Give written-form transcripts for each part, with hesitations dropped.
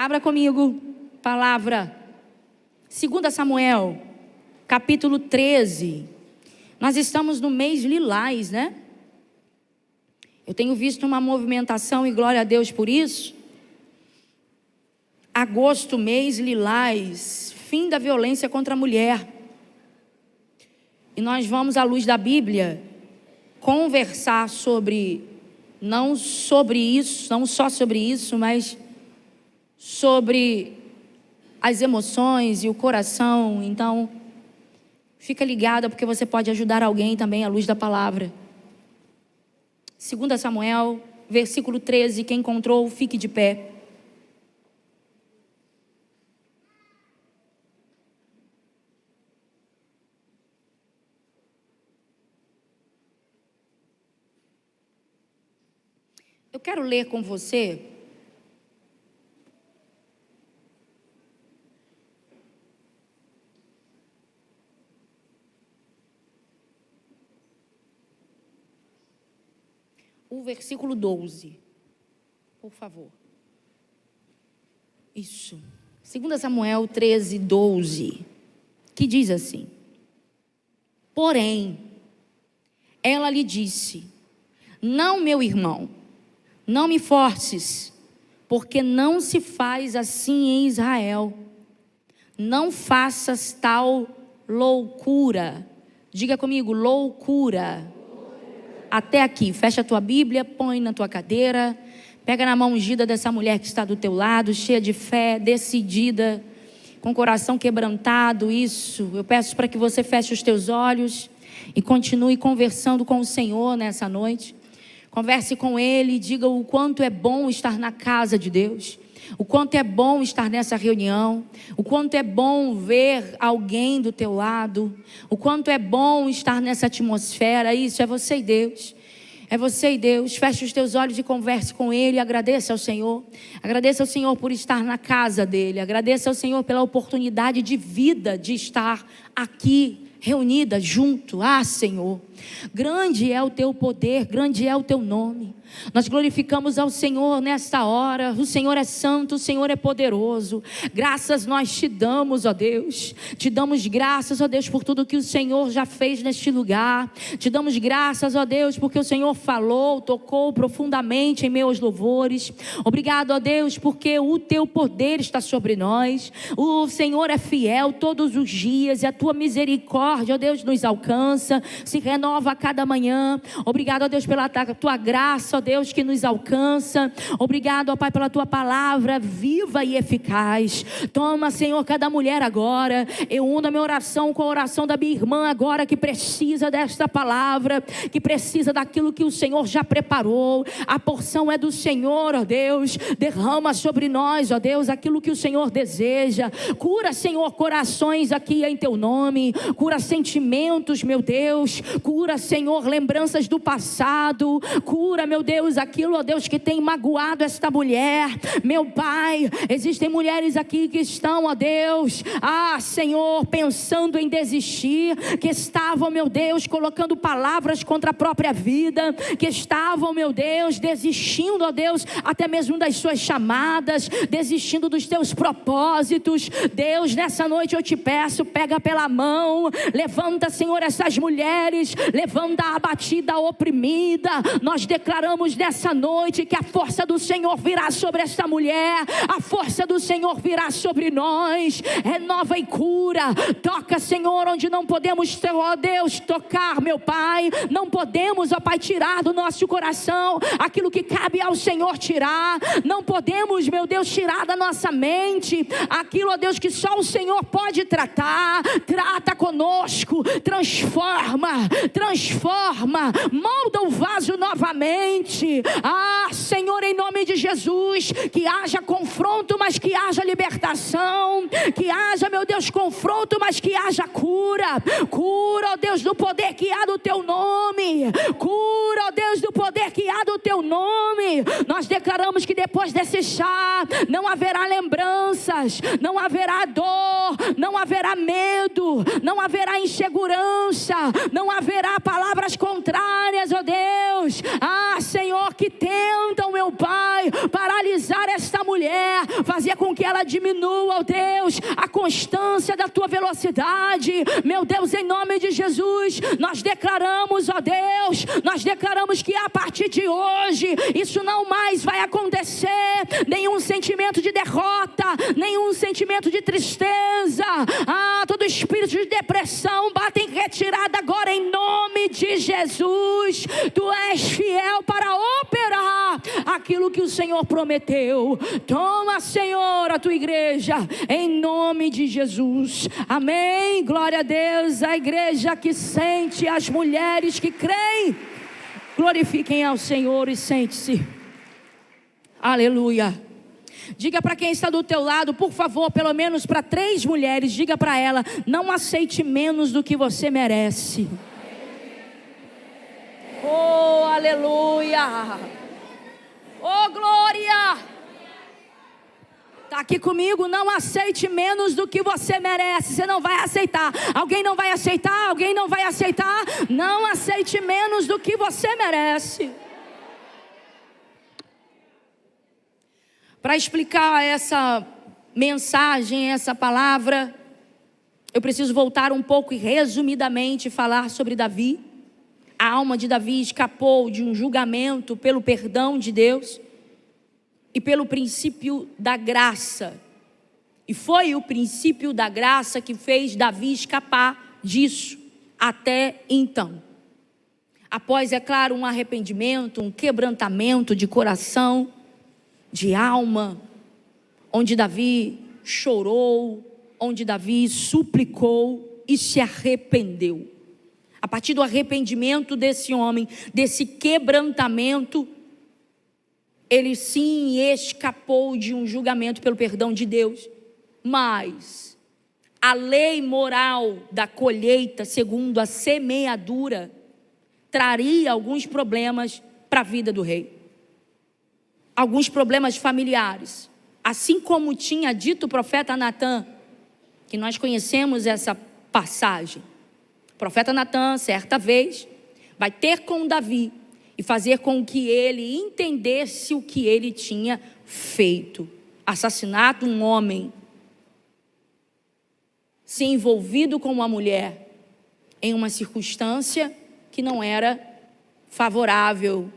Abra comigo, palavra. 2 Samuel, capítulo 13. Nós estamos no mês lilás, né? Eu tenho visto uma movimentação e glória a Deus por isso. Agosto, mês lilás, fim da violência contra a mulher. E nós vamos, à luz da Bíblia, conversar sobre, não só sobre isso, mas sobre as emoções e o coração. Então, fica ligada, porque você pode ajudar alguém também à luz da palavra. 2 Samuel, versículo 13, quem encontrou, fique de pé. Eu quero ler com você o versículo 12, por favor. Isso. 2 Samuel 13, 12, que diz assim: porém, ela lhe disse: não, meu irmão, não me forces, porque não se faz assim em Israel. Não faças tal loucura. Diga comigo, loucura. Até aqui, fecha a tua Bíblia, põe na tua cadeira, pega na mão ungida dessa mulher que está do teu lado, cheia de fé, decidida, com o coração quebrantado. Isso, eu peço para que você feche os teus olhos e continue conversando com o Senhor nessa noite. Converse com Ele, diga o quanto é bom estar na casa de Deus, o quanto é bom estar nessa reunião, o quanto é bom ver alguém do teu lado, o quanto é bom estar nessa atmosfera. Isso, é você e Deus. É você e Deus. Feche os teus olhos e converse com Ele. Agradeça ao Senhor. Agradeça ao Senhor por estar na casa dEle. Agradeça ao Senhor pela oportunidade de vida de estar aqui reunida junto. Ah, Senhor, grande é o teu poder, grande é o teu nome. Nós glorificamos ao Senhor nesta hora. O Senhor é santo, o Senhor é poderoso. Graças nós te damos, ó Deus. Te damos graças, ó Deus, por tudo que o Senhor já fez neste lugar. Te damos graças, ó Deus, porque o Senhor falou, tocou profundamente em meus louvores. Obrigado, ó Deus, porque o teu poder está sobre nós. O Senhor é fiel todos os dias e a tua misericórdia, ó Deus, nos alcança, se renova a cada manhã. Obrigado, ó Deus, pela tua graça, ó Deus, que nos alcança. Obrigado, ó Pai, pela tua palavra viva e eficaz. Toma, Senhor, cada mulher agora. Eu uno a minha oração com a oração da minha irmã agora, que precisa desta palavra, que precisa daquilo que o Senhor já preparou. A porção é do Senhor, ó Deus. Derrama sobre nós, ó Deus, aquilo que o Senhor deseja. Cura, Senhor, corações aqui em teu nome. Cura sentimentos, meu Deus. Cura, Senhor, lembranças do passado. Cura, meu Deus, aquilo, ó Deus, que tem magoado esta mulher. Meu Pai, existem mulheres aqui que estão, ó Deus, Senhor, pensando em desistir, que estavam, meu Deus, colocando palavras contra a própria vida, que estavam, meu Deus, desistindo, ó Deus, até mesmo das suas chamadas, desistindo dos teus propósitos. Deus, nessa noite eu te peço, pega pela mão, levanta, Senhor, essas mulheres, levanta a abatida, a oprimida. Nós declaramos nessa noite que a força do Senhor virá sobre esta mulher, a força do Senhor virá sobre nós. Renova e cura. Toca, Senhor, onde não podemos, ó Deus, tocar, meu Pai. Não podemos, ó Pai, tirar do nosso coração aquilo que cabe ao Senhor tirar. Não podemos, meu Deus, tirar da nossa mente aquilo, ó Deus, que só o Senhor pode tratar. Trata conosco, transforma, molda o vaso novamente. Senhor, em nome de Jesus, que haja confronto, mas que haja libertação. Que haja, meu Deus, confronto, mas que haja cura. Cura, ó Deus, do poder que há do teu nome. Cura, ó Deus, do poder que há do teu nome. Nós declaramos que depois desse chá não haverá lembranças, não haverá dor, não haverá medo, não haverá insegurança, não haverá palavras contrárias, ó Deus. Senhor, que tentam, meu Pai, paralisar esta mulher. fazer com que ela diminua, ó Deus, a constância da tua velocidade. Meu Deus, em nome de Jesus, nós declaramos, ó Deus, nós declaramos que a partir de hoje, isso não mais vai acontecer. Nenhum sentimento de derrota, nenhum sentimento de tristeza, todo espírito de depressão, bate em retirada agora em nome de Jesus. Tu és fiel para operar aquilo que o Senhor prometeu. Toma, Senhor, a tua igreja, em nome de Jesus. Amém, glória a Deus. A igreja que sente, as mulheres que creem, glorifiquem ao Senhor e sente-se. Aleluia. Diga para quem está do teu lado, por favor, pelo menos para 3 mulheres, diga para ela: não aceite menos do que você merece. Oh, aleluia. Oh, glória. Está aqui comigo, não aceite menos do que você merece. Você não vai aceitar. Alguém não vai aceitar? Alguém não vai aceitar? Não aceite menos do que você merece. Para explicar essa mensagem, essa palavra, eu preciso voltar um pouco e resumidamente falar sobre Davi. A alma de Davi escapou de um julgamento pelo perdão de Deus e pelo princípio da graça. E foi o princípio da graça que fez Davi escapar disso até então. Após, é claro, um arrependimento, um quebrantamento de coração, de alma, onde Davi chorou, onde Davi suplicou e se arrependeu. A partir do arrependimento desse homem, desse quebrantamento, ele sim escapou de um julgamento pelo perdão de Deus. Mas a lei moral da colheita, segundo a semeadura, traria alguns problemas para a vida do rei. Alguns problemas familiares. Assim como tinha dito o profeta Natã, que nós conhecemos essa passagem. O profeta Natã, certa vez, vai ter com Davi e fazer com que ele entendesse o que ele tinha feito. Assassinado um homem, se envolvido com uma mulher em uma circunstância que não era favorável.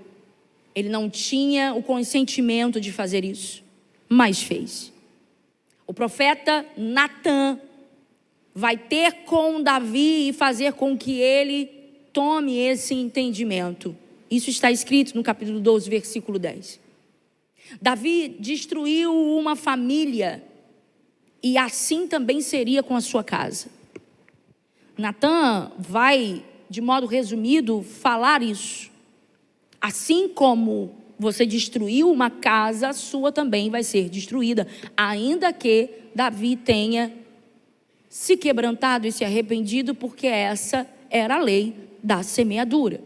Ele não tinha o consentimento de fazer isso, mas fez. O profeta Natã vai ter com Davi e fazer com que ele tome esse entendimento. Isso está escrito no capítulo 12, versículo 10. Davi destruiu uma família e assim também seria com a sua casa. Natã vai, de modo resumido, falar isso. Assim como você destruiu uma casa, a sua também vai ser destruída, ainda que Davi tenha se quebrantado e se arrependido, porque essa era a lei da semeadura.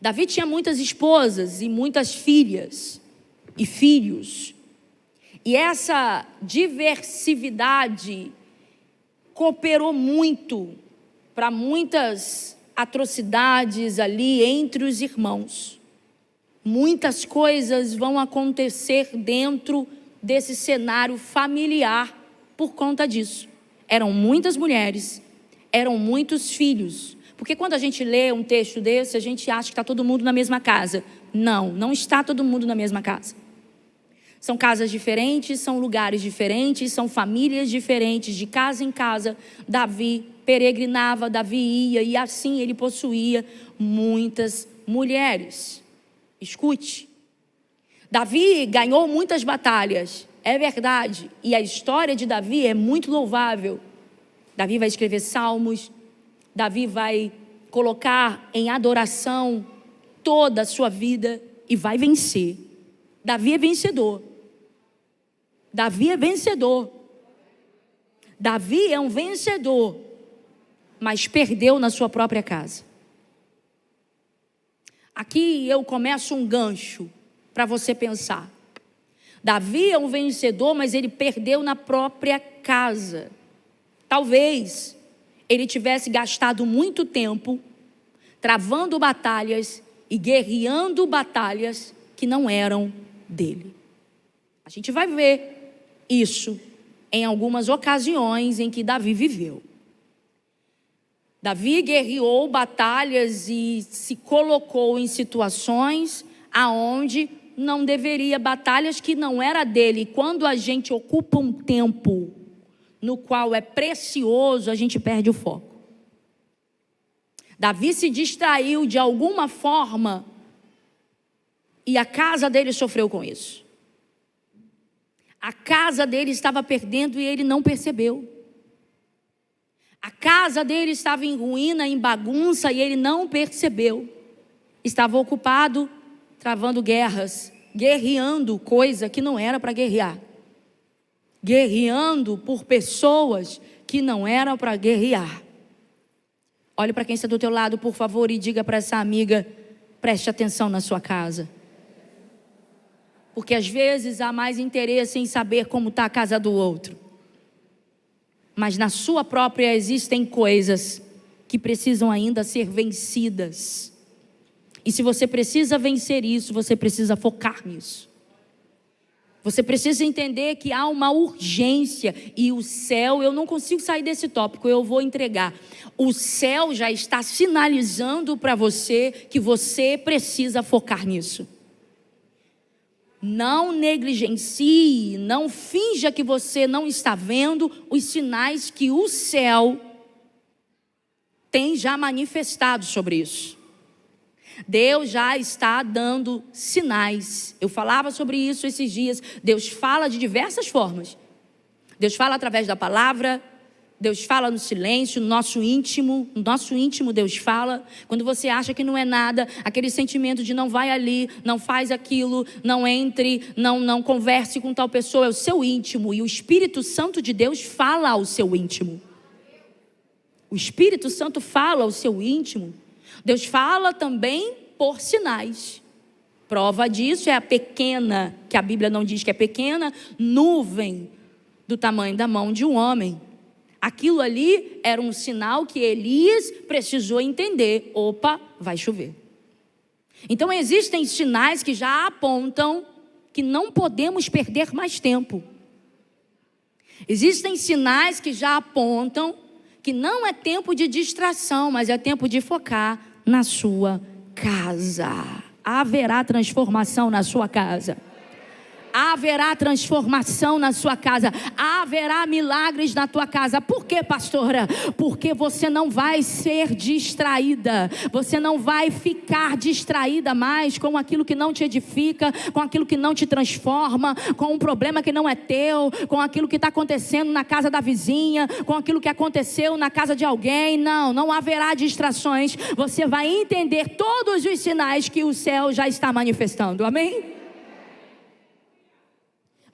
Davi tinha muitas esposas e muitas filhas e filhos. E essa diversidade cooperou muito para muitas atrocidades ali entre os irmãos. Muitas coisas vão acontecer dentro desse cenário familiar por conta disso. Eram muitas mulheres, eram muitos filhos. Porque quando a gente lê um texto desse, a gente acha que está todo mundo na mesma casa. Não, não está todo mundo na mesma casa. São casas diferentes, são lugares diferentes, são famílias diferentes. De casa em casa, Davi peregrinava, Davi ia, e assim ele possuía muitas mulheres. Escute, Davi ganhou muitas batalhas, é verdade, e a história de Davi é muito louvável. Davi vai escrever salmos, Davi vai colocar em adoração toda a sua vida e vai vencer. Davi é vencedor. Davi é vencedor. Davi é um vencedor, mas perdeu na sua própria casa. Aqui eu começo um gancho para você pensar. Davi é um vencedor, mas ele perdeu na própria casa. Talvez ele tivesse gastado muito tempo travando batalhas e guerreando batalhas que não eram dele. A gente vai ver isso em algumas ocasiões em que Davi viveu. Davi guerreou batalhas e se colocou em situações aonde não deveria, batalhas que não era dele. E quando a gente ocupa um tempo no qual é precioso, a gente perde o foco. Davi se distraiu de alguma forma e a casa dele sofreu com isso. A casa dele estava perdendo e ele não percebeu. A casa dele estava em ruína, em bagunça, e ele não percebeu. Estava ocupado, travando guerras, guerreando coisa que não era para guerrear. Guerreando por pessoas que não eram para guerrear. Olhe para quem está do teu lado, por favor, e diga para essa amiga: preste atenção na sua casa. Porque às vezes há mais interesse em saber como está a casa do outro. Mas na sua própria existem coisas que precisam ainda ser vencidas. E se você precisa vencer isso, você precisa focar nisso. Você precisa entender que há uma urgência. E o céu, eu não consigo sair desse tópico, eu vou entregar. O céu já está sinalizando para você que você precisa focar nisso. Não negligencie, não finja que você não está vendo os sinais que o céu tem já manifestado sobre isso. Deus já está dando sinais. Eu falava sobre isso esses dias. Deus fala de diversas formas. Deus fala através da palavra. Deus fala no silêncio, no nosso íntimo. No nosso íntimo Deus fala. Quando você acha que não é nada, aquele sentimento de não vai ali, não faz aquilo, não entre, não converse com tal pessoa, é o seu íntimo. E o Espírito Santo de Deus fala ao seu íntimo. O Espírito Santo fala ao seu íntimo. Deus fala também por sinais. Prova disso é a pequena, que a Bíblia não diz que é pequena, nuvem do tamanho da mão de um homem. Aquilo ali era um sinal que Elias precisou entender. Opa, vai chover. Então existem sinais que já apontam que não podemos perder mais tempo. Existem sinais que já apontam que não é tempo de distração, mas é tempo de focar na sua casa. Haverá transformação na sua casa. Haverá transformação na sua casa. Haverá milagres na tua casa. Por quê, pastora? Porque você não vai ser distraída. Você não vai ficar distraída mais com aquilo que não te edifica, com aquilo que não te transforma, com um problema que não é teu, com aquilo que está acontecendo na casa da vizinha, com aquilo que aconteceu na casa de alguém. Não haverá distrações. Você vai entender todos os sinais que o céu já está manifestando. Amém?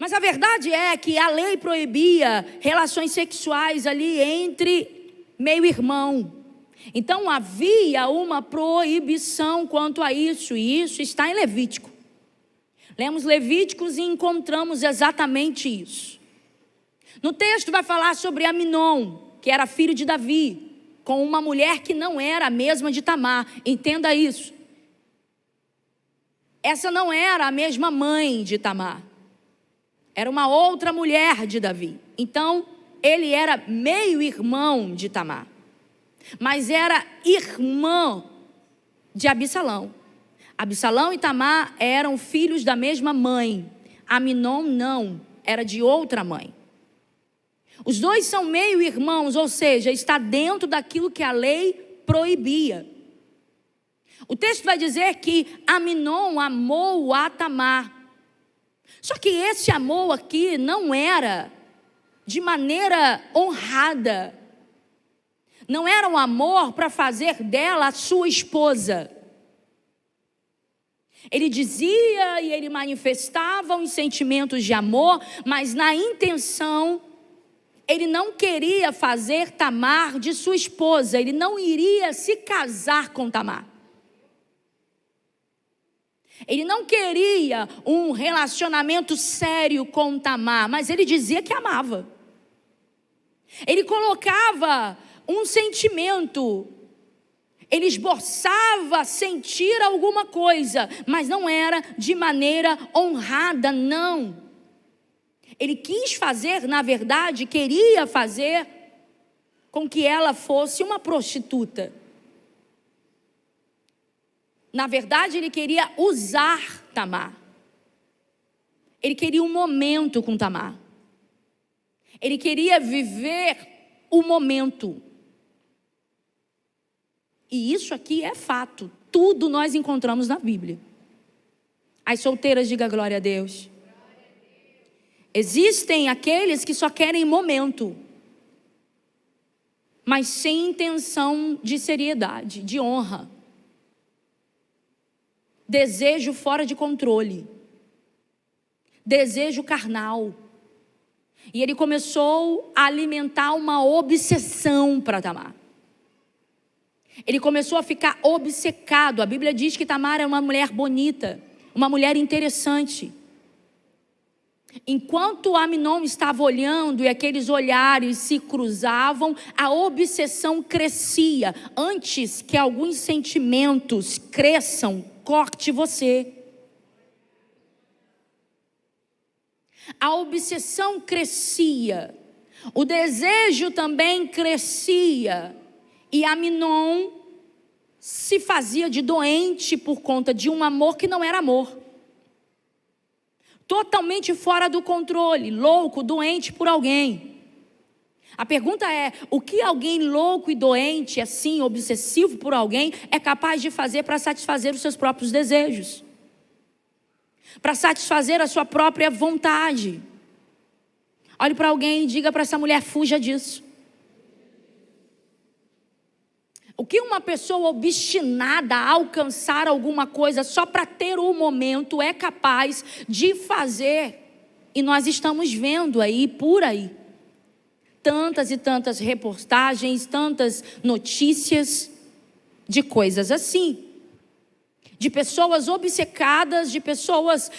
Mas a verdade é que a lei proibia relações sexuais ali entre meio-irmão. Então havia uma proibição quanto a isso, e isso está em Levítico. Lemos Levíticos e encontramos exatamente isso. No texto vai falar sobre Aminon, que era filho de Davi, com uma mulher que não era a mesma de Tamar. Entenda isso. Essa não era a mesma mãe de Tamar. Era uma outra mulher de Davi. Então, ele era meio-irmão de Tamar. Mas era irmã de Absalão. Absalão e Tamar eram filhos da mesma mãe. Aminon não, era de outra mãe. Os dois são meio-irmãos, ou seja, está dentro daquilo que a lei proibia. O texto vai dizer que Aminon amou a Tamar. Só que esse amor aqui não era de maneira honrada. Não era um amor para fazer dela a sua esposa. Ele dizia e ele manifestava os sentimentos de amor, mas na intenção, ele não queria fazer Tamar de sua esposa. Ele não iria se casar com Tamar. Ele não queria um relacionamento sério com Tamar, mas ele dizia que amava. Ele colocava um sentimento, ele esboçava sentir alguma coisa, mas não era de maneira honrada, não. Ele quis fazer, na verdade, queria fazer com que ela fosse uma prostituta. Na verdade, ele queria usar Tamar. Ele queria um momento com Tamar. Ele queria viver o momento. E isso aqui é fato. Tudo nós encontramos na Bíblia. As solteiras, diga glória a Deus. Existem aqueles que só querem momento, mas sem intenção de seriedade, de honra. Desejo fora de controle. Desejo carnal. E ele começou a alimentar uma obsessão para Tamar. Ele começou a ficar obcecado. A Bíblia diz que Tamar era uma mulher bonita, uma mulher interessante. Enquanto Amnon estava olhando e aqueles olhares se cruzavam, a obsessão crescia. Antes que alguns sentimentos cresçam, corte você. A obsessão crescia, o desejo também crescia, e Amnon se fazia de doente por conta de um amor que não era amor. Totalmente fora do controle, louco, doente por alguém. A pergunta é, o que alguém louco e doente, assim, obsessivo por alguém, é capaz de fazer para satisfazer os seus próprios desejos? Para satisfazer a sua própria vontade? Olhe para alguém e diga para essa mulher, fuja disso. O que uma pessoa obstinada a alcançar alguma coisa só para ter o momento é capaz de fazer, e nós estamos vendo aí, por aí, tantas e tantas reportagens, tantas notícias de coisas assim, de pessoas obcecadas, de pessoas,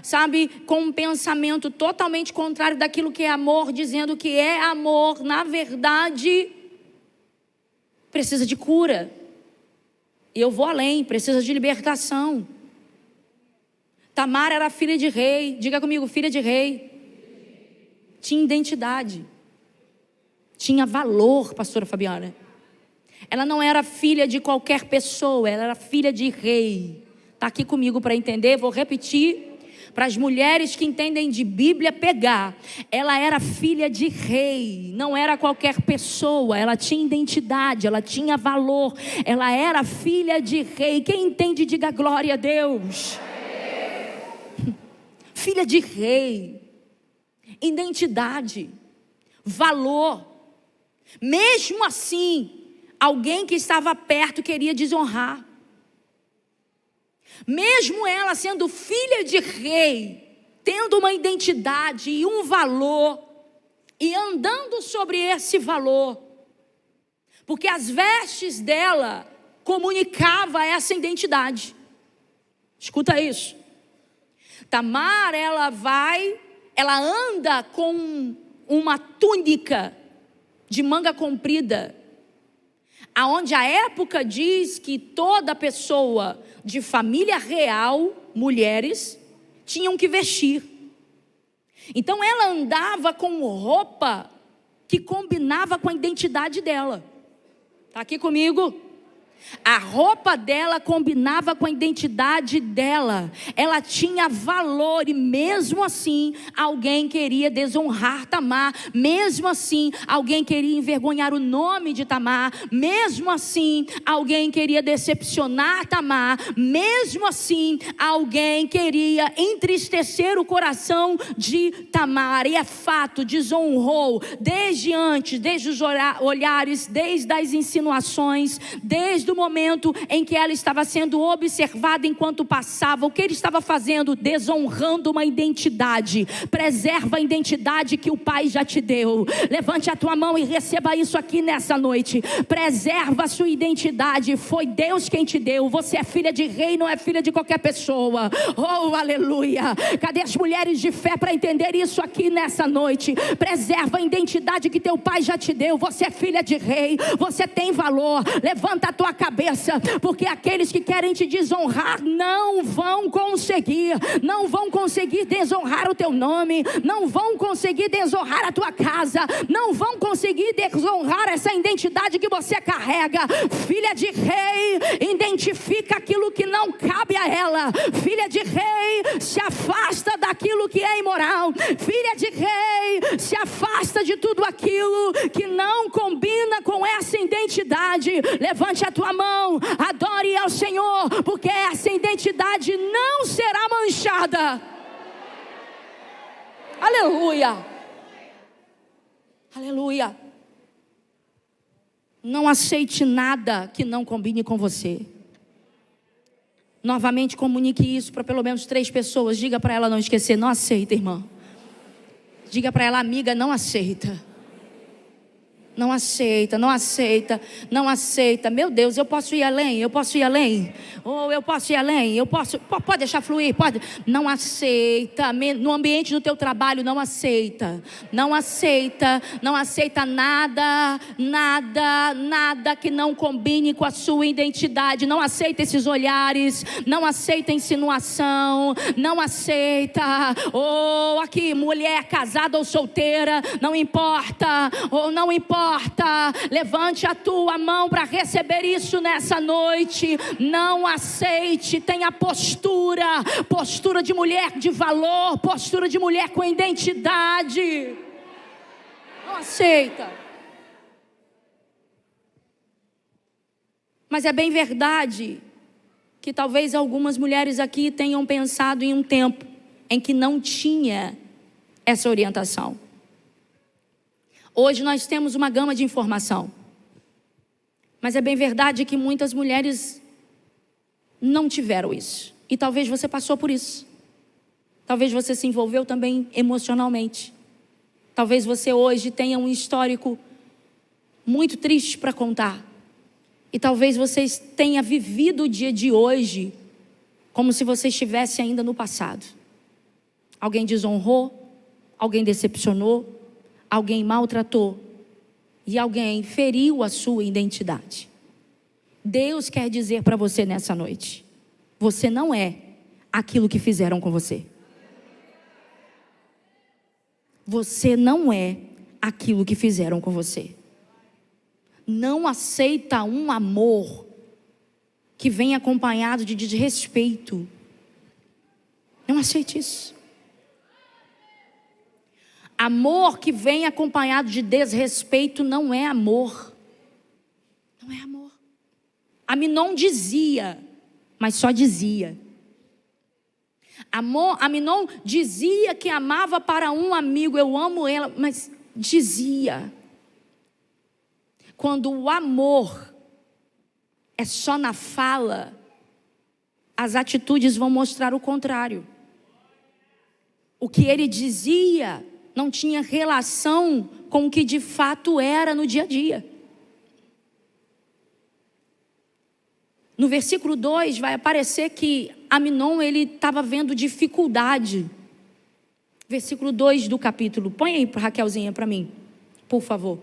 sabe, com um pensamento totalmente contrário daquilo que é amor, dizendo que é amor, na verdade, precisa de cura. E eu vou além, precisa de libertação. Tamar era filha de rei, diga comigo, filha de rei. Tinha identidade, tinha valor, pastora Fabiana. Ela não era filha de qualquer pessoa, ela era filha de rei. Está aqui comigo para entender, vou repetir. Para as mulheres que entendem de Bíblia pegar, ela era filha de rei, não era qualquer pessoa, ela tinha identidade, ela tinha valor, ela era filha de rei. Quem entende, diga glória a Deus. Filha de rei, identidade, valor. Mesmo assim, alguém que estava perto queria desonrar. Mesmo ela sendo filha de rei, tendo uma identidade e um valor, e andando sobre esse valor, porque as vestes dela comunicavam essa identidade. Escuta isso. Tamar, ela anda com uma túnica de manga comprida, aonde a época diz que toda pessoa de família real, mulheres, tinham que vestir. Então ela andava com roupa que combinava com a identidade dela. Está aqui comigo? A roupa dela combinava com a identidade dela. Ela tinha valor e mesmo assim alguém queria desonrar Tamar. Mesmo assim alguém queria envergonhar o nome de Tamar. Mesmo assim alguém queria decepcionar Tamar. Mesmo assim alguém queria entristecer o coração de Tamar. E é fato, desonrou desde antes, desde os olhares, desde as insinuações, desde o momento em que ela estava sendo observada enquanto passava. O que ele estava fazendo? Desonrando uma identidade. Preserva a identidade que o Pai já te deu. Levante a tua mão e receba isso aqui nessa noite. Preserva a sua identidade. Foi Deus quem te deu. Você é filha de rei, não é filha de qualquer pessoa. Oh, aleluia. Cadê as mulheres de fé para entender isso aqui nessa noite? Preserva a identidade que teu Pai já te deu. Você é filha de rei. Você tem valor. Levanta a tua cabeça, porque aqueles que querem te desonrar não vão conseguir desonrar o teu nome, não vão conseguir desonrar a tua casa, não vão conseguir desonrar essa identidade que você carrega. Filha de rei, identifica aquilo que não cabe a ela. Filha de rei, se afasta daquilo que é imoral. Filha de rei, se afasta de tudo aquilo que não combina com essa identidade. Levante a tua mão, adore ao Senhor, porque essa identidade não será manchada. Aleluia, aleluia. Não aceite nada que não combine com você. Novamente comunique isso para pelo menos 3 pessoas. Diga para ela não esquecer, não aceita, irmã. Diga para ela, amiga, não aceita. Não aceita, não aceita, não aceita. Meu Deus, eu posso ir além, eu posso ir além. Ou eu posso ir além, eu posso, pode deixar fluir, pode. Não aceita, no ambiente do teu trabalho, não aceita. Não aceita, não aceita nada, nada, nada que não combine com a sua identidade. Não aceita esses olhares, não aceita insinuação, não aceita. Ou aqui, mulher casada ou solteira, não importa, ou não importa. Levante a tua mão para receber isso nessa noite. Não aceite, tenha postura de mulher de valor, postura de mulher com identidade. Não aceita. Mas é bem verdade que talvez algumas mulheres aqui tenham pensado em um tempo em que não tinha essa orientação. Hoje nós temos uma gama de informação, mas é bem verdade que muitas mulheres não tiveram isso, e talvez você passou por isso, talvez você se envolveu também emocionalmente, talvez você hoje tenha um histórico muito triste para contar, e talvez você tenha vivido o dia de hoje como se você estivesse ainda no passado. Alguém desonrou, alguém decepcionou, alguém maltratou e alguém feriu a sua identidade. Deus quer dizer para você nessa noite: você não é aquilo que fizeram com você. Você não é aquilo que fizeram com você. Não aceita um amor que vem acompanhado de desrespeito. Não aceite isso. Amor que vem acompanhado de desrespeito não é amor. Não é amor. Aminon dizia, mas só dizia. Aminon dizia que amava para um amigo, eu amo ela, mas dizia. Quando o amor é só na fala, as atitudes vão mostrar o contrário. O que ele dizia não tinha relação com o que de fato era no dia a dia. No versículo 2 vai aparecer que Aminon, ele estava vendo dificuldade. Versículo 2 do capítulo. Põe aí, Raquelzinha, para mim, por favor.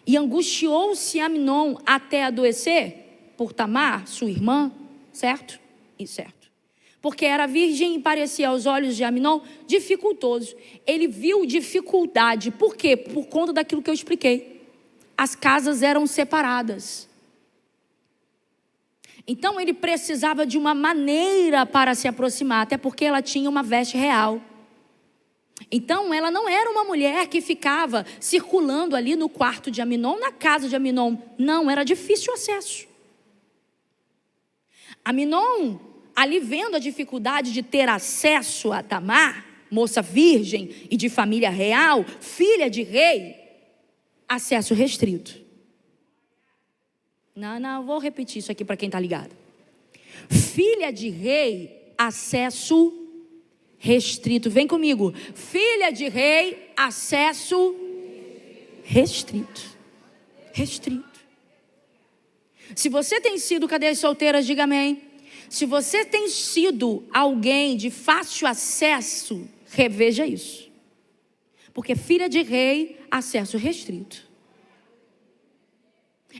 E angustiou-se Aminon até adoecer por Tamar, sua irmã, certo? E certo. Porque era virgem e parecia aos olhos de Aminon dificultoso. Ele viu dificuldade. Por quê? Por conta daquilo que eu expliquei. As casas eram separadas. Então ele precisava de uma maneira para se aproximar, até porque ela tinha uma veste real. Então ela não era uma mulher que ficava circulando ali no quarto de Aminon, na casa de Aminon. Não, era difícil o acesso. Aminon, ali vendo a dificuldade de ter acesso a Tamar, moça virgem e de família real, filha de rei, acesso restrito. Não, vou repetir isso aqui para quem está ligado. Filha de rei, acesso restrito. Vem comigo. Filha de rei, acesso restrito. Restrito. Se você tem sido, cadê as solteiras? Diga amém. Se você tem sido alguém de fácil acesso, reveja isso. Porque filha de rei, acesso restrito.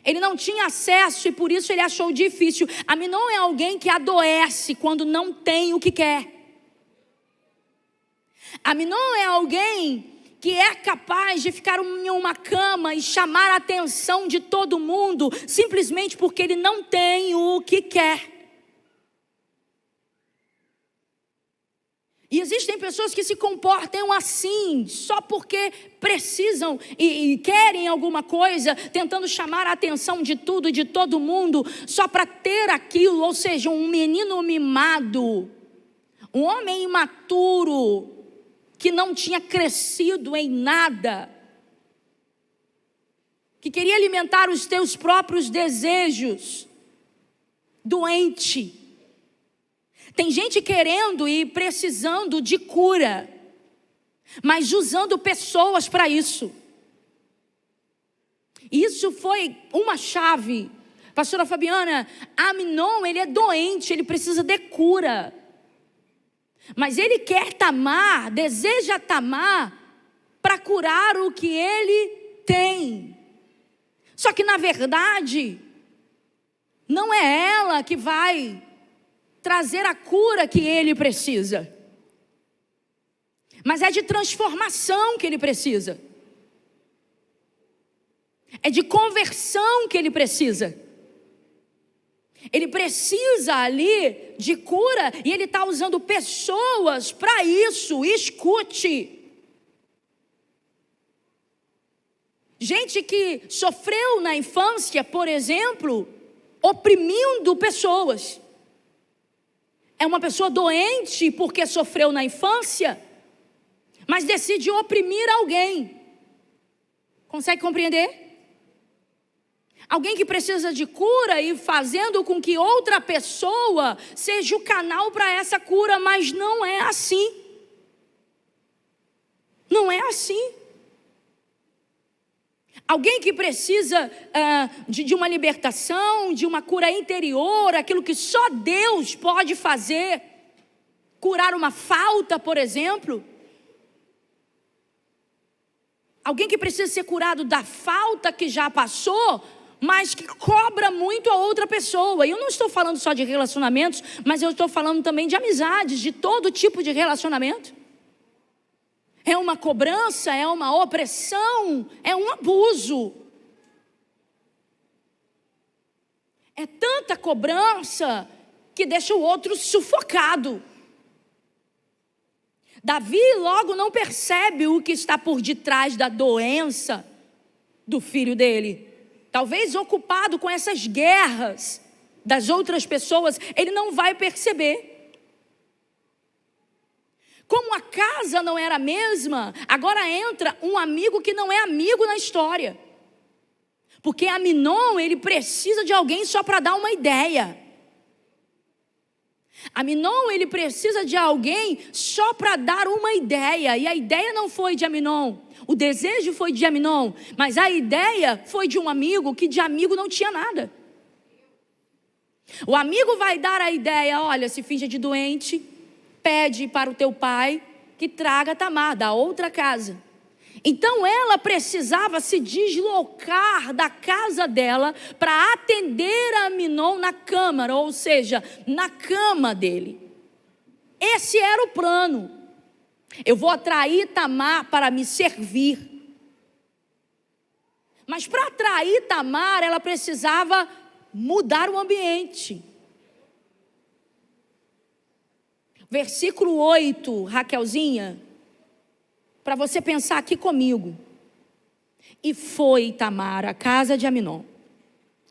Ele não tinha acesso e por isso ele achou difícil. Aminon é alguém que adoece quando não tem o que quer. Aminon é alguém que é capaz de ficar em uma cama e chamar a atenção de todo mundo, simplesmente porque ele não tem o que quer. E existem pessoas que se comportam assim, só porque precisam e querem alguma coisa, tentando chamar a atenção de tudo e de todo mundo, só para ter aquilo, ou seja, um menino mimado, um homem imaturo, que não tinha crescido em nada, que queria alimentar os teus próprios desejos, doente. Tem gente querendo e precisando de cura, mas usando pessoas para isso. Isso foi uma chave. Pastora Fabiana, Aminon, ele é doente, ele precisa de cura. Mas ele quer Tamar, deseja Tamar para curar o que ele tem. Só que na verdade, não é ela que vai trazer a cura que ele precisa. Mas é de transformação que ele precisa. É de conversão que ele precisa. Ele precisa ali de cura e ele está usando pessoas para isso. Escute. Gente que sofreu na infância, por exemplo, oprimindo pessoas. É uma pessoa doente porque sofreu na infância, mas decide oprimir alguém. Consegue compreender? Alguém que precisa de cura e fazendo com que outra pessoa seja o canal para essa cura, mas não é assim. Não é assim. Alguém que precisa de uma libertação, de uma cura interior, aquilo que só Deus pode fazer. Curar uma falta, por exemplo. Alguém que precisa ser curado da falta que já passou, mas que cobra muito a outra pessoa. E eu não estou falando só de relacionamentos, mas eu estou falando também de amizades, de todo tipo de relacionamento. É uma cobrança, é uma opressão, é um abuso. É tanta cobrança que deixa o outro sufocado. Davi logo não percebe o que está por detrás da doença do filho dele. Talvez ocupado com essas guerras das outras pessoas, ele não vai perceber. Como a casa não era a mesma, agora entra um amigo que não é amigo na história. Porque Aminon, ele precisa de alguém só para dar uma ideia. Aminon, ele precisa de alguém só para dar uma ideia. E a ideia não foi de Aminon. O desejo foi de Aminon. Mas a ideia foi de um amigo que de amigo não tinha nada. O amigo vai dar a ideia, olha, se finja de doente, pede para o teu pai que traga Tamar da outra casa. Então ela precisava se deslocar da casa dela para atender a Aminon na câmara, ou seja, na cama dele. Esse era o plano. Eu vou atrair Tamar para me servir. Mas para atrair Tamar, ela precisava mudar o ambiente. Versículo 8, Raquelzinha, para você pensar aqui comigo. E foi Tamar à casa de Aminon,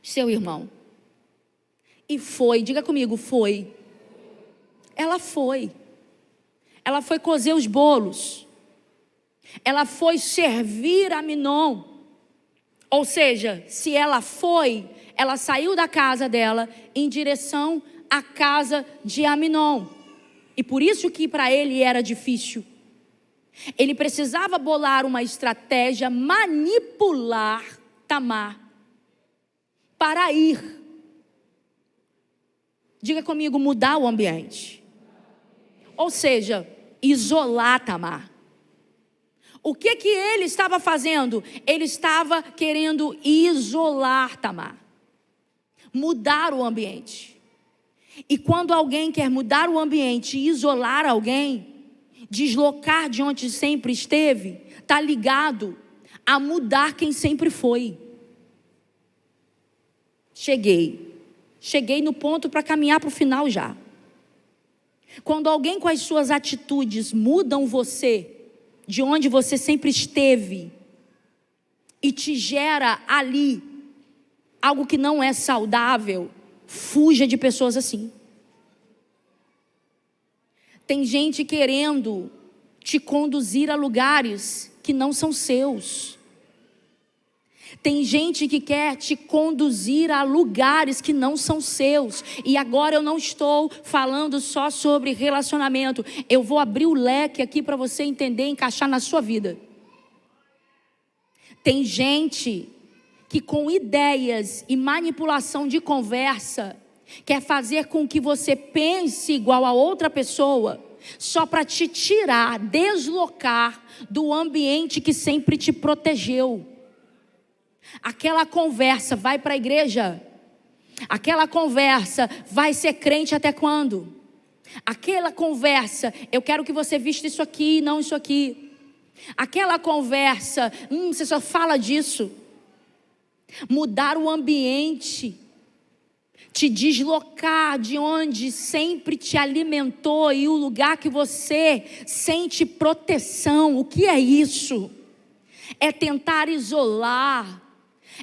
seu irmão. E foi, diga comigo, foi. Ela foi. Ela foi cozer os bolos. Ela foi servir a Aminon. Ou seja, se ela foi, ela saiu da casa dela em direção à casa de Aminon. E por isso que para ele era difícil. Ele precisava bolar uma estratégia, manipular Tamar para ir. Diga comigo, mudar o ambiente. Ou seja, isolar Tamar. O que ele estava fazendo? Ele estava querendo isolar Tamar, mudar o ambiente. E quando alguém quer mudar o ambiente e isolar alguém, deslocar de onde sempre esteve, está ligado a mudar quem sempre foi. Cheguei no ponto para caminhar para o final já. Quando alguém com as suas atitudes mudam você de onde você sempre esteve e te gera ali algo que não é saudável, fuja de pessoas assim. Tem gente querendo te conduzir a lugares que não são seus. Tem gente que quer te conduzir a lugares que não são seus. E agora eu não estou falando só sobre relacionamento. Eu vou abrir o leque aqui para você entender e encaixar na sua vida. Tem gente que com ideias e manipulação de conversa quer fazer com que você pense igual a outra pessoa, só para te tirar, deslocar do ambiente que sempre te protegeu. Aquela conversa vai para a igreja. Aquela conversa vai ser crente até quando? Aquela conversa, eu quero que você vista isso aqui, não isso aqui. Aquela conversa, você só fala disso. Mudar o ambiente, te deslocar de onde sempre te alimentou e o lugar que você sente proteção. O que é isso? É tentar isolar,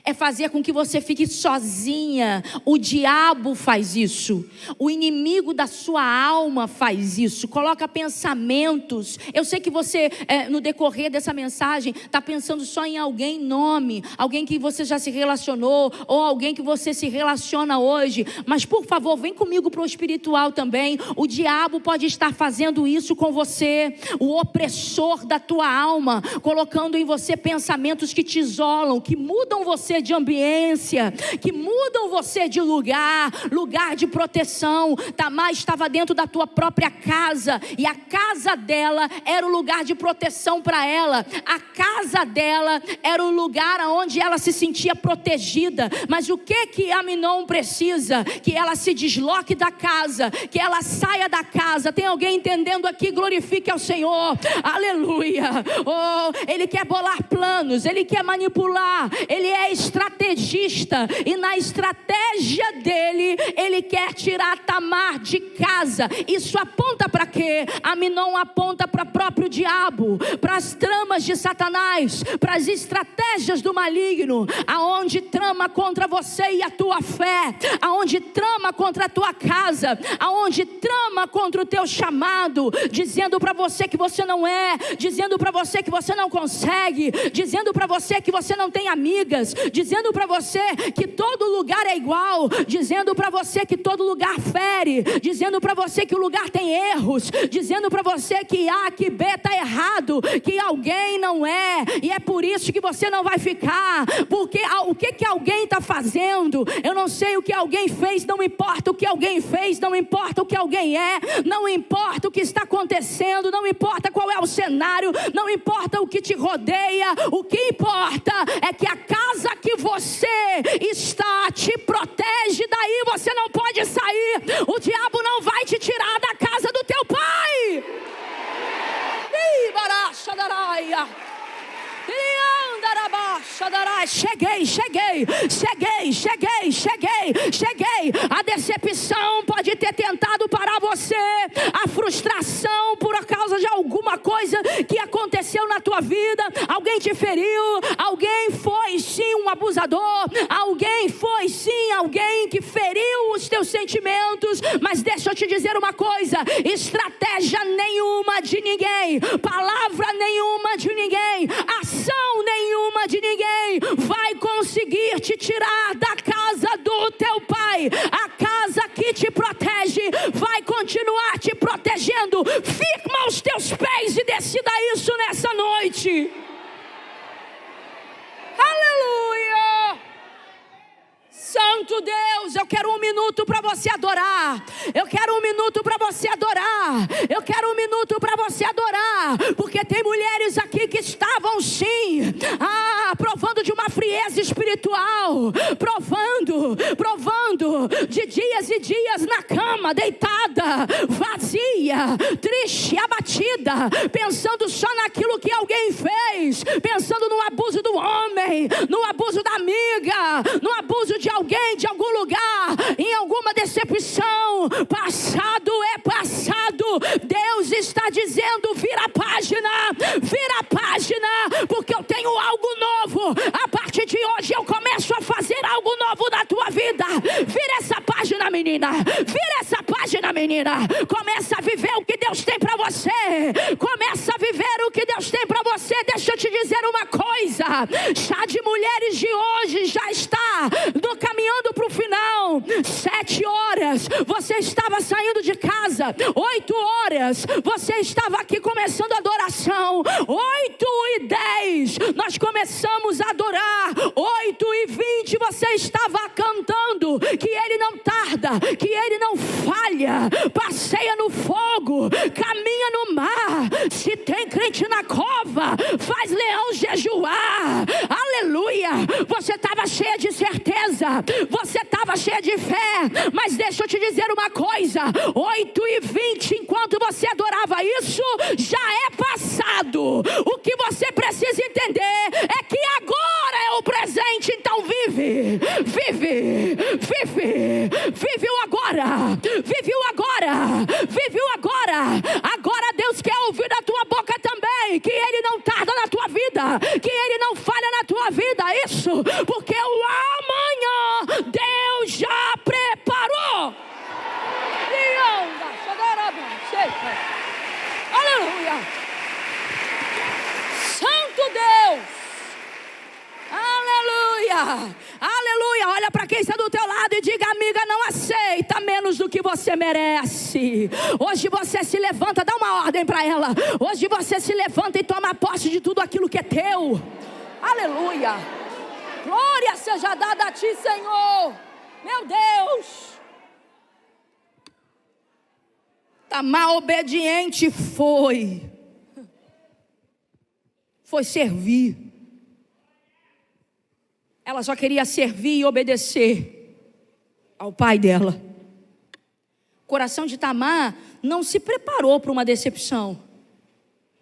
é fazer com que você fique sozinha. O diabo faz isso. O inimigo da sua alma faz isso. Coloca pensamentos. Eu sei que você, no decorrer dessa mensagem, está pensando só em alguém, nome, alguém que você já se relacionou, ou alguém que você se relaciona hoje. Mas por favor, vem comigo para o espiritual também. O diabo pode estar fazendo isso com você. O opressor da tua alma, colocando em você pensamentos que te isolam, que mudam você de ambiência, que mudam você de lugar de proteção. Tamar estava dentro da tua própria casa, e a casa dela era o lugar de proteção para ela. A casa dela era o lugar onde ela se sentia protegida. Mas o que Aminon precisa? Que ela se desloque da casa, que ela saia da casa. Tem alguém entendendo aqui? Glorifique ao Senhor, aleluia. Ele quer bolar planos, ele quer manipular, ele é estrategista, e na estratégia dele, ele quer tirar Tamar de casa. Isso aponta para quê? Aminon aponta para o próprio diabo, para as tramas de Satanás, para as estratégias do maligno, aonde trama contra você e a tua fé, aonde trama contra a tua casa, aonde trama contra o teu chamado, dizendo para você que você não é, dizendo para você que você não consegue, dizendo para você que você não tem amigas, dizendo para você que todo lugar é igual, dizendo para você que todo lugar fere, dizendo para você que o lugar tem erros, dizendo para você que A, que B está errado, que alguém não é, e é por isso que você não vai ficar, porque o que alguém está fazendo, eu não sei o que alguém fez, não importa o que alguém fez, não importa o que alguém é, não importa o que está acontecendo, não importa qual é o cenário, não importa o que te rodeia, o que importa é que a casa que você está te protege, daí você não pode sair. O diabo não vai te tirar da casa do teu pai. Cheguei. A decepção pode ter tentado parar você, a frustração por causa de alguma coisa que aconteceu na tua vida, alguém te feriu, alguém foi sim um abusador, alguém foi sim alguém que feriu os teus sentimentos. Mas deixa eu te dizer uma coisa: estratégia nenhuma de ninguém, palavra nenhuma de ninguém, ação nenhuma de ninguém vai conseguir te tirar da casa do teu pai. A casa que te protege vai continuar te protegendo. Firma os teus pés e decida isso nessa noite. Aleluia! Santo Santo Deus, eu quero 1 minuto para você adorar. Eu quero 1 minuto para você adorar. Eu quero 1 minuto para você adorar. Porque tem mulheres aqui que estavam sim, provando de uma frieza espiritual. Provando de dias e dias na cama, deitada, vazia, triste, abatida, pensando só naquilo que alguém fez, pensando no abuso do homem, no abuso da amiga, no abuso de alguém, de algum lugar, em alguma decepção. Passado é passado. Deus está dizendo: vira a página, porque eu tenho algo novo. A partir de hoje eu começo a fazer algo novo na tua vida. Vira essa página, menina. Vira essa página, menina. Começa a viver o que Deus tem para você. Começa a viver o que Deus tem para você. Deixa eu te dizer uma coisa. Chá de mulheres de hoje já está caminhando para o final. 7 horas você estava saindo de casa. 8 horas você estava aqui começando a adoração. 8h10 nós começamos a adorar. 8h20 você estava cantando que Ele não tarda, que Ele não falha. Passeia no fogo, caminha no mar. Se tem crente na cova, faz leão jejuar. Aleluia. Você estava cheia de certeza, você estava cheia de fé. Mas deixa eu te dizer uma coisa: 8h20, enquanto você adorava isso, já é passado. O que você precisa entender é que agora é o presente. Então vive o agora, vive o agora. Agora Deus quer ouvir da tua boca também que Ele não tarda na tua vida, que Ele não falha na tua vida. Isso porque o amanhã Deus já preparou. Aleluia. Santo Deus. Aleluia. Aleluia. Olha para quem está do teu lado e diga: amiga, não aceita menos do que você merece. Hoje você se levanta, dá uma ordem para ela. Hoje você se levanta e toma posse de tudo aquilo que é teu. Aleluia. Glória seja dada a ti, Senhor. Meu Deus. Tamar obediente foi servir. Ela só queria servir e obedecer ao pai dela. O coração de Tamar não se preparou para uma decepção,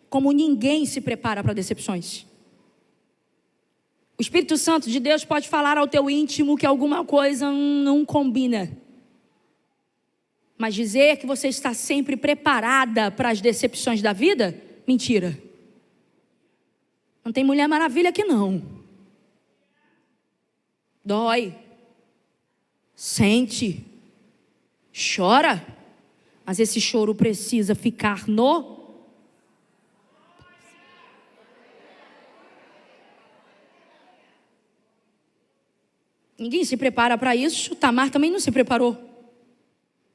como ninguém se prepara para decepções. O Espírito Santo de Deus pode falar ao teu íntimo que alguma coisa não combina. Mas dizer que você está sempre preparada para as decepções da vida, mentira. Não tem Mulher Maravilha aqui não. Dói, sente, chora, mas esse choro precisa ficar no... Ninguém se prepara para isso. Tamar também não se preparou.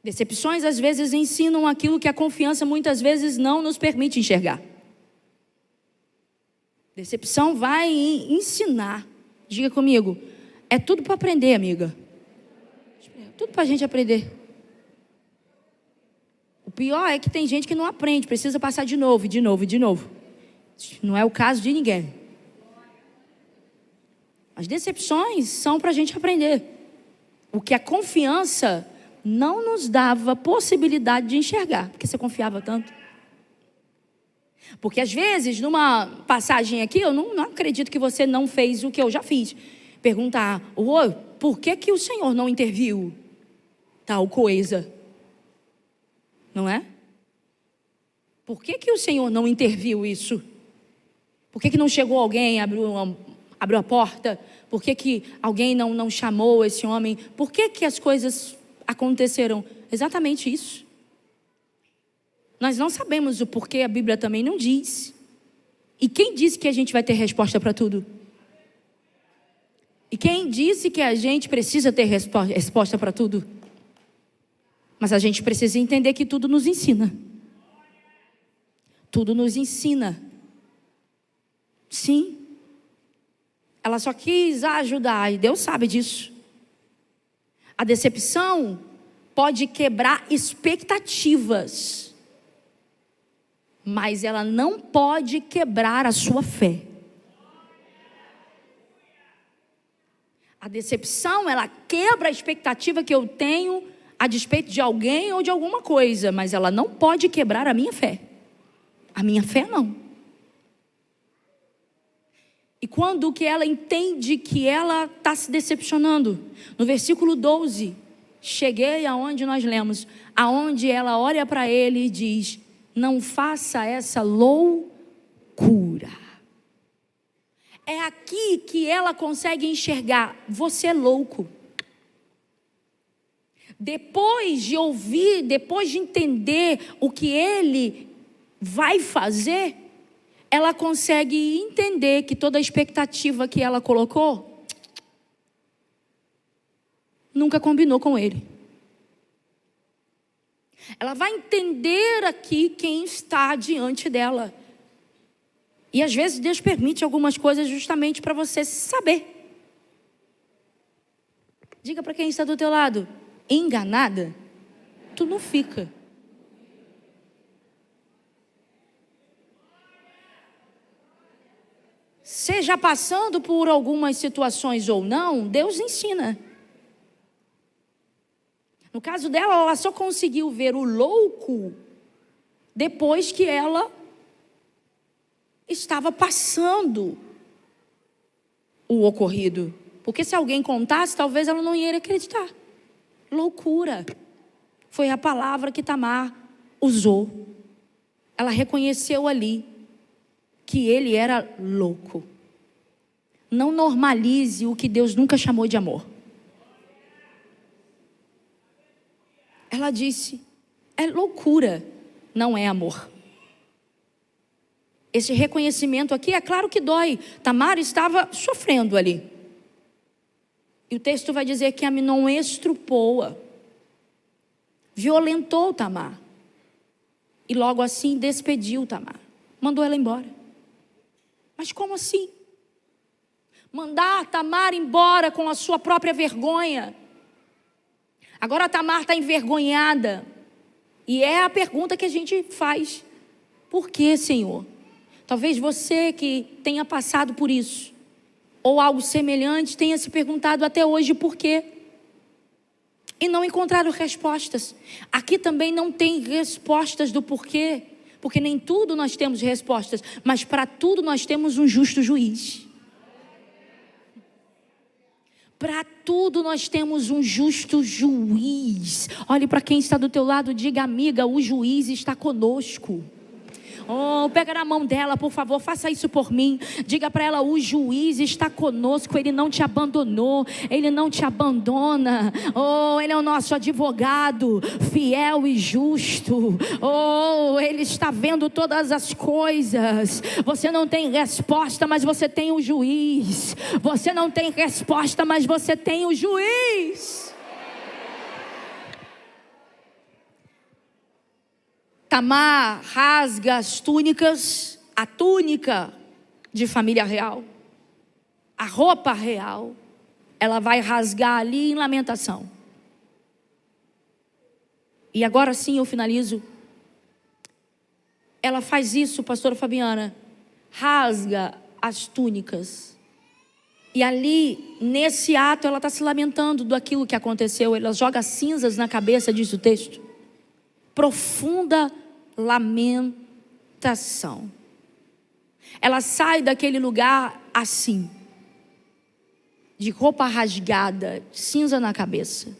Decepções às vezes ensinam aquilo que a confiança muitas vezes não nos permite enxergar. Decepção vai ensinar. Diga comigo, é tudo para aprender, amiga. É tudo para a gente aprender. O pior é que tem gente que não aprende, precisa passar de novo, de novo, de novo. Não é o caso de ninguém. As decepções são para a gente aprender. O que a confiança não nos dava possibilidade de enxergar, porque você confiava tanto. Porque às vezes, numa passagem aqui, eu não acredito que você não fez o que eu já fiz. Perguntar, por que o Senhor não interviu tal coisa? Não é? Por que o Senhor não interviu isso? Por que não chegou alguém, abriu a porta? Por que alguém não chamou esse homem? Por que as coisas aconteceram? Exatamente isso. Nós não sabemos o porquê, a Bíblia também não diz. E quem disse que a gente vai ter resposta para tudo? E quem disse que a gente precisa ter resposta para tudo? Mas a gente precisa entender que tudo nos ensina. Tudo nos ensina. Sim. Ela só quis ajudar, e Deus sabe disso. A decepção pode quebrar expectativas, mas ela não pode quebrar a sua fé. A decepção, ela quebra a expectativa que eu tenho a despeito de alguém ou de alguma coisa, mas ela não pode quebrar a minha fé. A minha fé não. E quando que ela entende que ela está se decepcionando? No versículo 12, cheguei aonde nós lemos, aonde ela olha para ele e diz: não faça essa loucura. É aqui que ela consegue enxergar: você é louco. Depois de ouvir, depois de entender o que ele vai fazer, ela consegue entender que toda a expectativa que ela colocou nunca combinou com ele. Ela vai entender aqui quem está diante dela. E às vezes Deus permite algumas coisas justamente para você saber. Diga para quem está do teu lado: enganada, tu não fica. Seja passando por algumas situações ou não, Deus ensina. No caso dela, ela só conseguiu ver o louco depois que ela estava passando o ocorrido. Porque se alguém contasse, talvez ela não ia acreditar. Loucura. Foi a palavra que Tamar usou. Ela reconheceu ali que ele era louco. Não normalize o que Deus nunca chamou de amor. Ela disse: é loucura, não é amor. Esse reconhecimento aqui, é claro que dói. Tamar estava sofrendo ali. E o texto vai dizer que Amnon estrupou-a, violentou Tamar. E logo assim despediu Tamar. Mandou ela embora. Mas como assim? Mandar Tamar embora com a sua própria vergonha. Agora Tamar está envergonhada. E é a pergunta que a gente faz: por que, Senhor? Talvez você que tenha passado por isso, ou algo semelhante, tenha se perguntado até hoje por quê. E não encontraram respostas. Aqui também não tem respostas do porquê, porque nem tudo nós temos respostas, mas para tudo nós temos um justo juiz. Para tudo nós temos um justo juiz. Olhe para quem está do teu lado, diga: amiga, o juiz está conosco. Oh, pega na mão dela, por favor, faça isso por mim. Diga para ela: o juiz está conosco, ele não te abandonou, ele não te abandona. Oh, ele é o nosso advogado, fiel e justo. Oh, ele está vendo todas as coisas. Você não tem resposta, mas você tem o juiz. Você não tem resposta, mas você tem o juiz. Tamar rasga as túnicas, a túnica de família real, a roupa real, ela vai rasgar ali em lamentação. E agora sim eu finalizo. Ela faz isso, pastora Fabiana, rasga as túnicas. E ali, nesse ato, ela está se lamentando daquilo que aconteceu. Ela joga cinzas na cabeça, diz o texto. Profunda lamentação. Ela sai daquele lugar assim, de roupa rasgada, cinza na cabeça.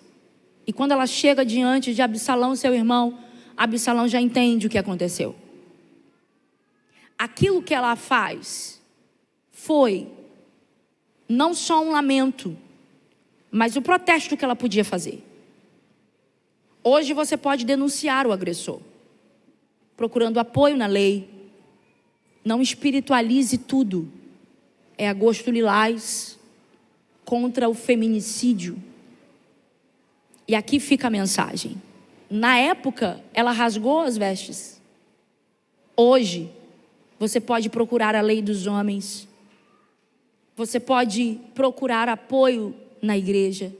E quando ela chega diante de Absalão, seu irmão, Absalão já entende o que aconteceu. Aquilo que ela faz foi não só um lamento, mas o protesto que ela podia fazer. Hoje você pode denunciar o agressor, procurando apoio na lei. Não espiritualize tudo. É agosto lilás contra o feminicídio. E aqui fica a mensagem. Na época, ela rasgou as vestes. Hoje, você pode procurar a lei dos homens. Você pode procurar apoio na igreja.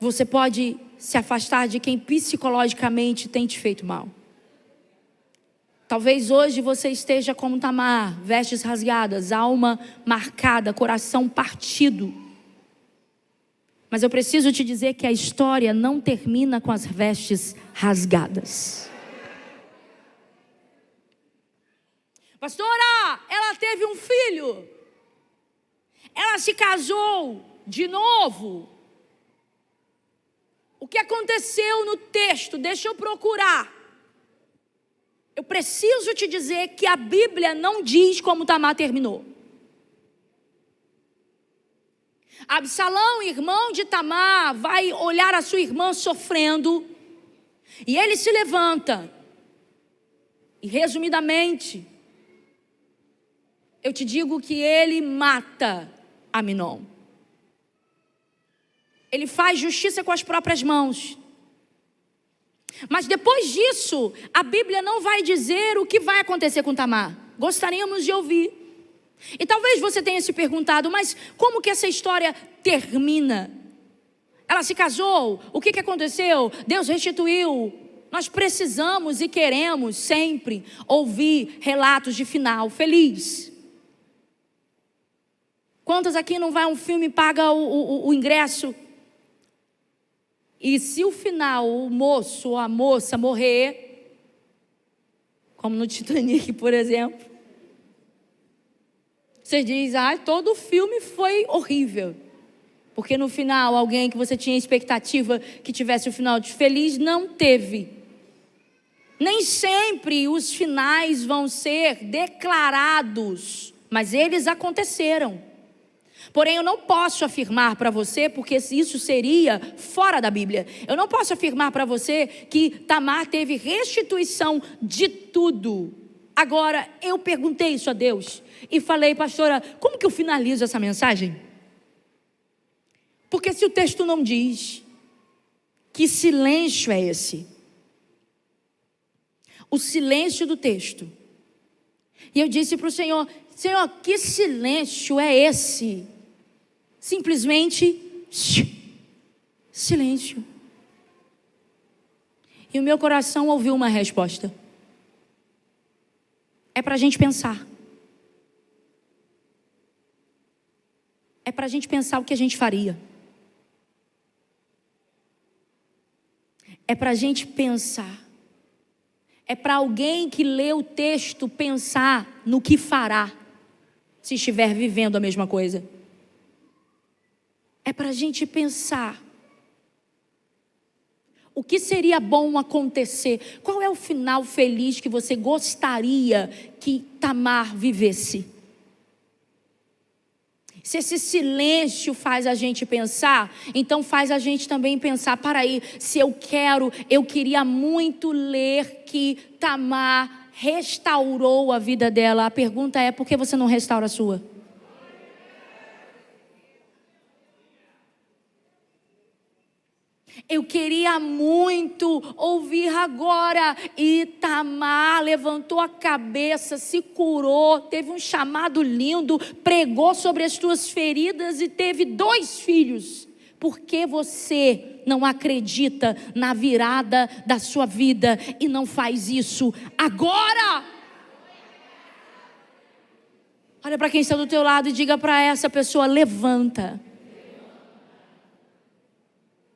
você pode se afastar de quem psicologicamente tem te feito mal. Talvez hoje você esteja como Tamar, vestes rasgadas, alma marcada, coração partido. Mas eu preciso te dizer que a história não termina com as vestes rasgadas. Pastora, ela teve um filho. Ela se casou de novo. O que aconteceu no texto? Deixa eu procurar. Eu preciso te dizer que a Bíblia não diz como Tamar terminou. Absalão, irmão de Tamar, vai olhar a sua irmã sofrendo. E ele se levanta. E resumidamente, eu te digo que ele mata Aminon. Ele faz justiça com as próprias mãos. Mas depois disso, a Bíblia não vai dizer o que vai acontecer com Tamar. Gostaríamos de ouvir. E talvez você tenha se perguntado, mas como que essa história termina? Ela se casou? O que aconteceu? Deus restituiu? Nós precisamos e queremos sempre ouvir relatos de final feliz. Quantos aqui não vai a um filme e paga o ingresso? E se o final, o moço ou a moça morrer, como no Titanic, por exemplo, você diz, todo o filme foi horrível. Porque no final, alguém que você tinha expectativa que tivesse o final feliz, não teve. Nem sempre os finais vão ser declarados, mas eles aconteceram. Porém, eu não posso afirmar para você, porque isso seria fora da Bíblia. Eu não posso afirmar para você que Tamar teve restituição de tudo. Agora, eu perguntei isso a Deus e falei, pastora, como que eu finalizo essa mensagem? Porque se o texto não diz, que silêncio é esse? O silêncio do texto. E eu disse para o Senhor, Senhor, que silêncio é esse? Simplesmente silêncio. E o meu coração ouviu uma resposta. É para a gente pensar. É para a gente pensar o que a gente faria. É para a gente pensar. É para alguém que lê o texto pensar no que fará, se estiver vivendo a mesma coisa. É para a gente pensar. O que seria bom acontecer? Qual é o final feliz que você gostaria que Tamar vivesse? Se esse silêncio faz a gente pensar, então faz a gente também pensar, para aí, se eu queria muito ler que Tamar restaurou a vida dela. A pergunta é, por que você não restaura a sua? Eu queria muito ouvir agora. E Tamar levantou a cabeça, se curou, teve um chamado lindo, pregou sobre as tuas feridas e teve 2 filhos. Por que você não acredita na virada da sua vida e não faz isso agora? Olha para quem está do teu lado e diga para essa pessoa, levanta.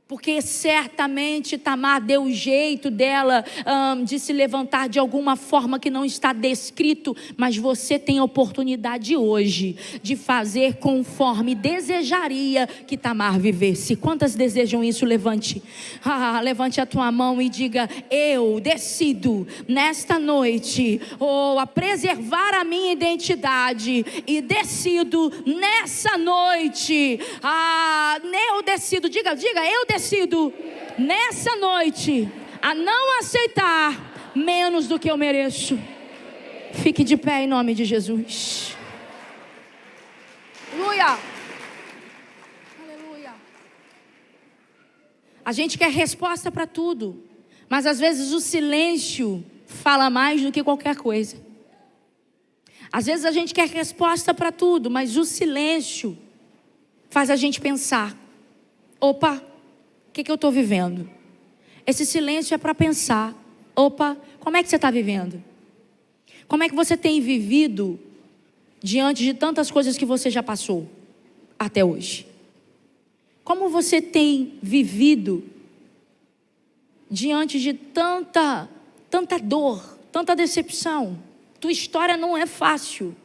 Porque certamente Tamar deu o jeito dela de se levantar de alguma forma que não está descrito. Mas você tem a oportunidade hoje de fazer conforme desejaria que Tamar vivesse. Quantas desejam isso? Levante. Levante a tua mão e diga, eu decido nesta noite a preservar a minha identidade. E decido nessa noite. Eu decido, diga, eu decido nessa noite a não aceitar menos do que eu mereço. Fique de pé em nome de Jesus. Aleluia. Aleluia. A gente quer resposta para tudo, mas às vezes o silêncio fala mais do que qualquer coisa. Às vezes a gente quer resposta para tudo, mas o silêncio faz a gente pensar. Opa, que eu estou vivendo? Esse silêncio é para pensar. Opa, como é que você está vivendo? Como é que você tem vivido diante de tantas coisas que você já passou até hoje? Como você tem vivido diante de tanta dor, tanta decepção? Tua história não é fácil.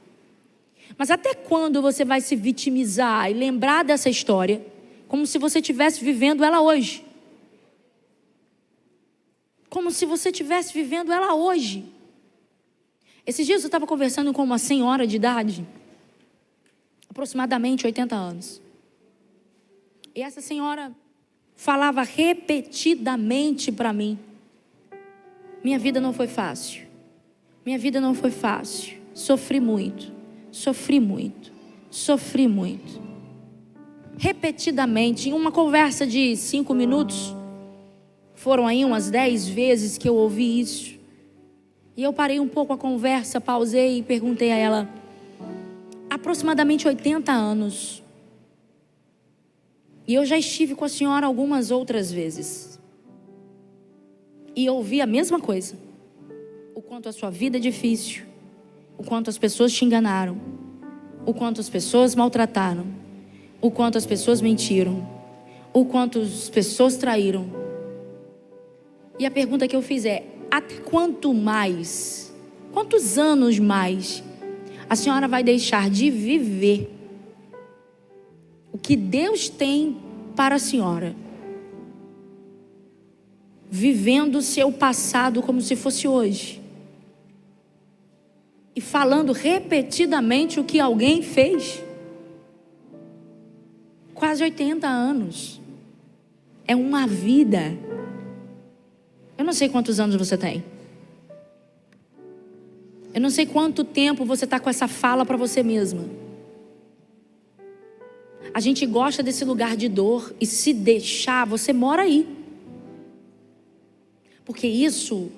Mas até quando você vai se vitimizar e lembrar dessa história como se você estivesse vivendo ela hoje? Como se você estivesse vivendo ela hoje. Esses dias eu estava conversando com uma senhora de idade, aproximadamente 80 anos. E essa senhora falava repetidamente para mim: minha vida não foi fácil. Minha vida não foi fácil. Sofri muito. Sofri muito. Sofri muito. Repetidamente, em uma conversa de 5 minutos, foram aí umas 10 vezes que eu ouvi isso. E eu parei um pouco a conversa, pausei e perguntei a ela: aproximadamente 80 anos. E eu já estive com a senhora algumas outras vezes. E eu ouvi a mesma coisa. O quanto a sua vida é difícil. O quanto as pessoas te enganaram. O quanto as pessoas maltrataram. O quanto as pessoas mentiram. O quanto as pessoas traíram. E a pergunta que eu fiz é: até quanto mais, quantos anos mais a senhora vai deixar de viver o que Deus tem para a senhora, vivendo o seu passado como se fosse hoje, e falando repetidamente o que alguém fez? Quase 80 anos. É uma vida. Eu não sei quantos anos você tem. Eu não sei quanto tempo você está com essa fala para você mesma. A gente gosta desse lugar de dor, e se deixar, você mora aí. Porque isso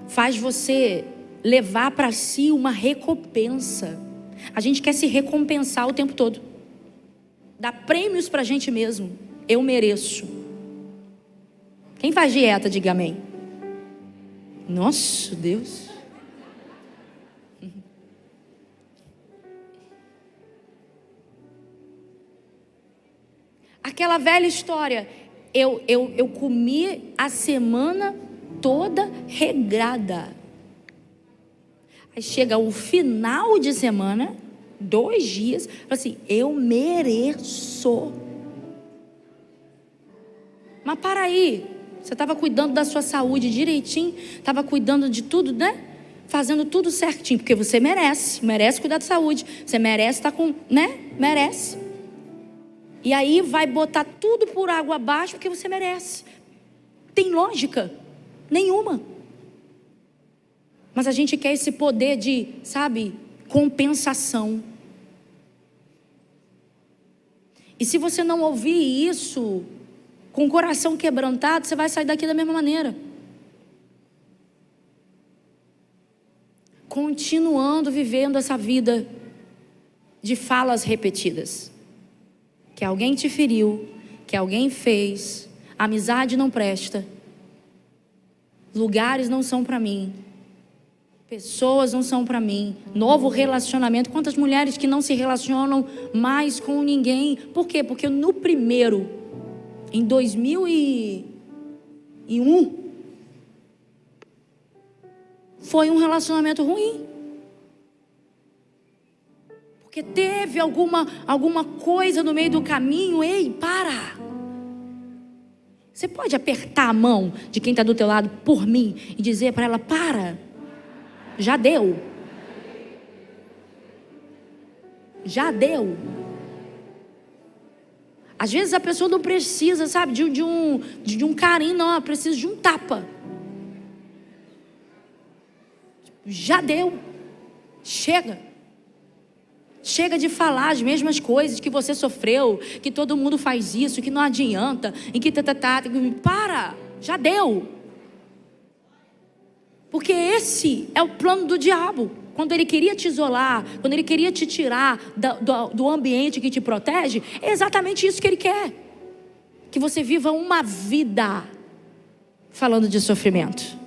faz você levar para si uma recompensa. A gente quer se recompensar o tempo todo. Dá prêmios para a gente mesmo. Eu mereço. Quem faz dieta, diga amém. Nossa, Deus. Aquela velha história. Eu comi a semana toda regrada. Aí chega o final de semana, 2 dias, assim, eu mereço. Mas para aí, você estava cuidando da sua saúde direitinho, estava cuidando de tudo, né? Fazendo tudo certinho, porque você merece cuidar da saúde, você merece estar com, né? Merece. E aí vai botar tudo por água abaixo porque você merece. Tem lógica nenhuma. Mas a gente quer esse poder de, sabe, compensação. E se você não ouvir isso com o coração quebrantado, você vai sair daqui da mesma maneira. Continuando vivendo essa vida de falas repetidas. Que alguém te feriu, que alguém fez, amizade não presta, lugares não são para mim, pessoas não são para mim, novo relacionamento. Quantas mulheres que não se relacionam mais com ninguém? Por quê? Porque no primeiro, em 2001, foi um relacionamento ruim. Porque teve alguma coisa no meio do caminho. Ei, para! Você pode apertar a mão de quem está do teu lado por mim e dizer para ela: para, já deu. Já deu. Às vezes a pessoa não precisa, sabe, de um carinho, não, ela precisa de um tapa. Já deu. Chega. Chega de falar as mesmas coisas que você sofreu, que todo mundo faz isso, que não adianta, e que para, já deu. Porque esse é o plano do diabo. Quando ele queria te isolar, quando ele queria te tirar do ambiente que te protege, é exatamente isso que ele quer. que você viva uma vida falando de sofrimento.